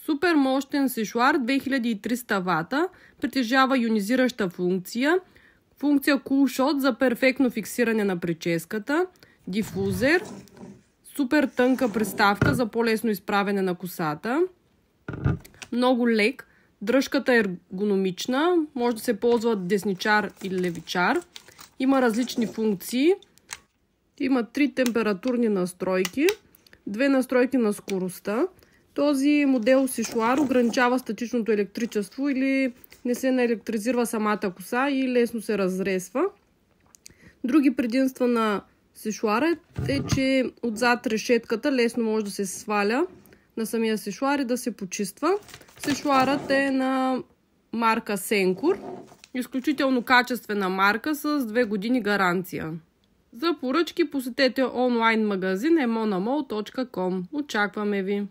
Супер мощен сешоар 2300 вата, притежава ионизираща функция, функция Cool Shot за перфектно фиксиране на прическата, дифузер, супер тънка приставка за по-лесно изправяне на косата, много лек, дръжката е ергономична, може да се ползва десничар или левичар, има различни функции, има 3 температурни настройки, 2 настройки на скоростта. Този модел сешоар ограничава статичното електричество или не се наелектризира самата коса и лесно се разресва. Други предимства на сешоара е, че отзад решетката лесно може да се сваля на самия сешоар и да се почиства. Сешоарът е на марка Сенкур. Изключително качествена марка с 2 години гаранция. За поръчки посетете онлайн магазин emonamol.com. Очакваме ви!